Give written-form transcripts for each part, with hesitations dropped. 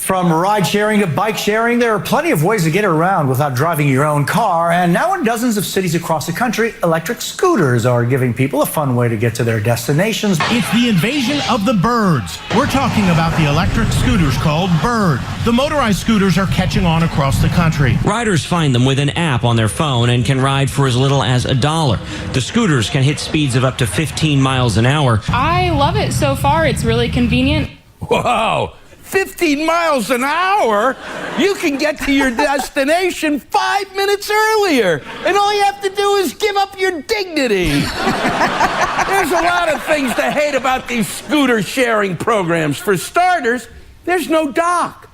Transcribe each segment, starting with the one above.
From ride sharing to bike sharing, there are plenty of ways to get around without driving your own car. And now in dozens of cities across the country, electric scooters are giving people a fun way to get to their destinations. It's the invasion of the birds. We're talking about the electric scooters called Bird. The motorized scooters are catching on across the country. Riders find them with an app on their phone and can ride for as little as $1. The scooters can hit speeds of up to 15 miles an hour. I love it so far. It's really convenient. Whoa! 15 miles an hour? You can get to your destination 5 minutes earlier, and all you have to do is give up your dignity. There's a lot of things to hate about these scooter sharing programs. For starters, there's no dock.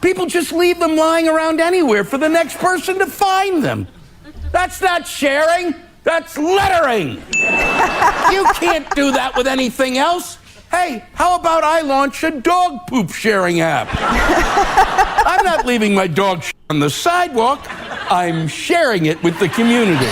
People just leave them lying around anywhere for the next person to find them. That's not sharing, that's littering. You can't do that with anything else. Hey, how about I launch a dog poop sharing app? I'm not leaving my dog on the sidewalk. I'm sharing it with the community. It's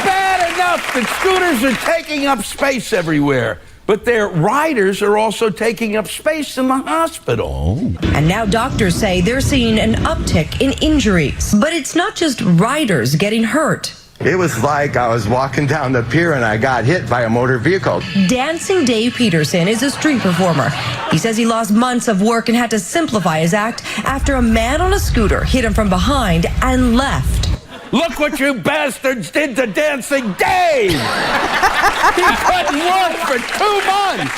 bad enough that scooters are taking up space everywhere, but their riders are also taking up space in the hospital. And now doctors say they're seeing an uptick in injuries. But it's not just riders getting hurt. It was like I was walking down the pier and I got hit by a motor vehicle. Dancing Dave Peterson is a street performer. He says he lost months of work and had to simplify his act after a man on a scooter hit him from behind and left. Look what you bastards did to Dancing Dave! He couldn't work for 2 months!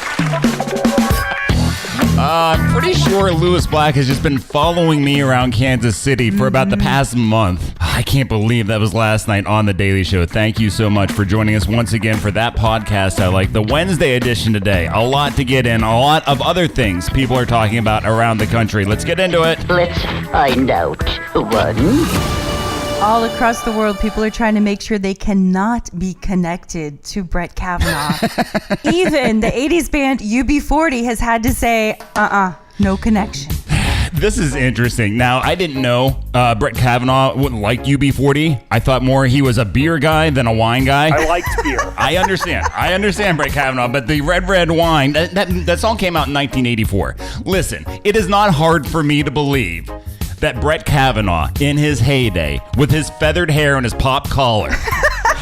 I'm pretty sure Lewis Black has just been following me around Kansas City for about the past month. I can't believe that was last night on The Daily Show. Thank you so much for joining us once again for that podcast. I like the Wednesday edition today. A lot to get in, a lot of other things people are talking about around the country. Let's get into it. Let's find out. One. All across the world, people are trying to make sure they cannot be connected to Brett Kavanaugh. Even the 80s band UB40 has had to say, no connection. This is interesting. Now, I didn't know Brett Kavanaugh liked UB40. I thought more he was a beer guy than a wine guy. I liked beer. I understand Brett Kavanaugh, but the Red Wine, that song came out in 1984. Listen, it is not hard for me to believe that Brett Kavanaugh, in his heyday, with his feathered hair and his pop collar,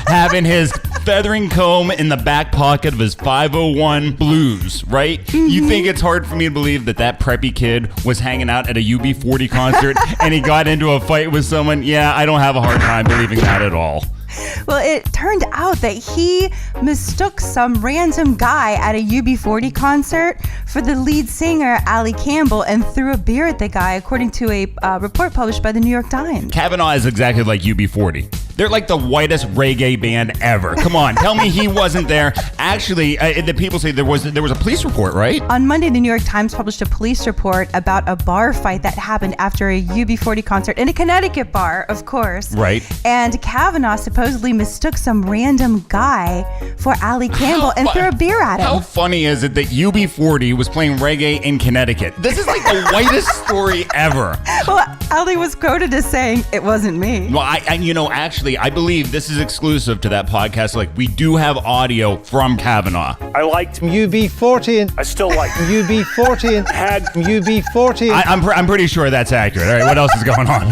having his feathering comb in the back pocket of his 501 blues, right? Mm-hmm. You think it's hard for me to believe that preppy kid was hanging out at a UB40 concert and he got into a fight with someone? Yeah, I don't have a hard time believing that at all. Well, it turned out that he mistook some random guy at a UB40 concert for the lead singer, Ali Campbell, and threw a beer at the guy, according to a report published by the New York Times. Kavanaugh is exactly like UB40. They're like the whitest reggae band ever. Come on, tell me he wasn't there. Actually, the people say there was a police report, right? On Monday, the New York Times published a police report about a bar fight that happened after a UB40 concert in a Connecticut bar, of course. Right. And Kavanaugh supposedly mistook some random guy for Ali Campbell and threw a beer at him. How funny is it that UB40 was playing reggae in Connecticut? This is like the whitest story ever. Well, Ali was quoted as saying, "It wasn't me." Well, I believe this is exclusive to that podcast. Like, we do have audio from Kavanaugh. I liked UB40 and I still like UB40 and had UB40. I'm pretty sure that's accurate. All right, what else is going on?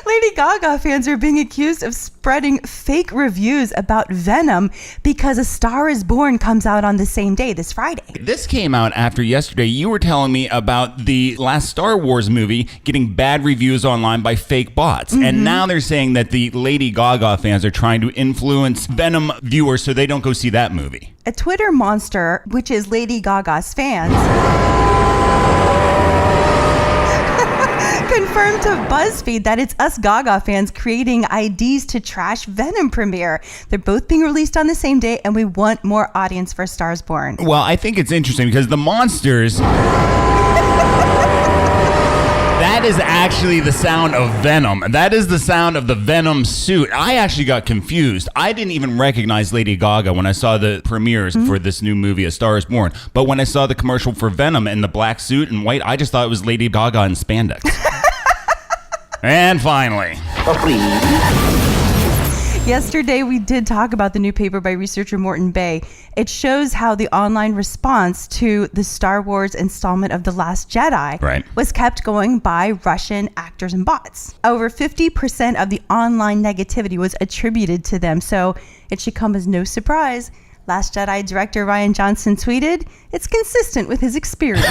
Lady Gaga fans are being accused of spreading fake reviews about Venom because A Star Is Born comes out on the same day, this Friday. This came out after yesterday. You were telling me about the last Star Wars movie getting bad reviews online by fake bots. Mm-hmm. And now they're saying that the Lady Gaga fans are trying to influence Venom viewers so they don't go see that movie. A Twitter monster, which is Lady Gaga's fans, confirmed to BuzzFeed that it's us Gaga fans creating IDs to trash Venom premiere. They're both being released on the same day, and we want more audience for Stars Born. Well, I think it's interesting because the monsters... That is actually the sound of Venom. That is the sound of the Venom suit. I actually got confused. I didn't even recognize Lady Gaga when I saw the premieres for this new movie, A Star Is Born. But when I saw the commercial for Venom in the black suit and white, I just thought it was Lady Gaga in spandex. And finally... Yesterday, we did talk about the new paper by researcher Morton Bay. It shows how the online response to the Star Wars installment of The Last Jedi was kept going by Russian actors and bots. Over 50% of the online negativity was attributed to them, so it should come as no surprise. Last Jedi director Rian Johnson tweeted, "It's consistent with his experience."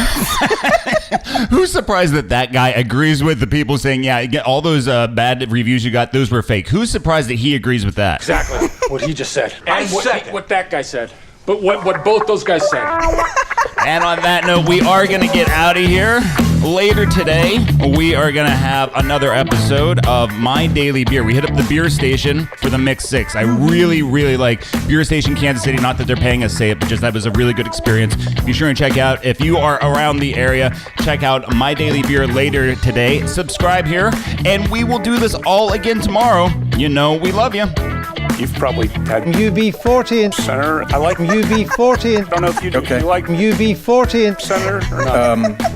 Who's surprised that guy agrees with the people saying, yeah, you get all those bad reviews you got, those were fake? Who's surprised that he agrees with that? Exactly what he just said. And what that guy said. But what both those guys said. And on that note, we are going to get out of here. Later today, we are going to have another episode of My Daily Beer. We hit up the beer station for the Mix 6. I really, really like Beer Station Kansas City. Not that they're paying us, say it, but just that was a really good experience. Be sure and check out, if you are around the area, check out My Daily Beer later today. Subscribe here, and we will do this all again tomorrow. You know we love you. You've probably had UB40 and Senator. I like UB40 and I don't know if you do. Okay. You like UB40 and Senator or not?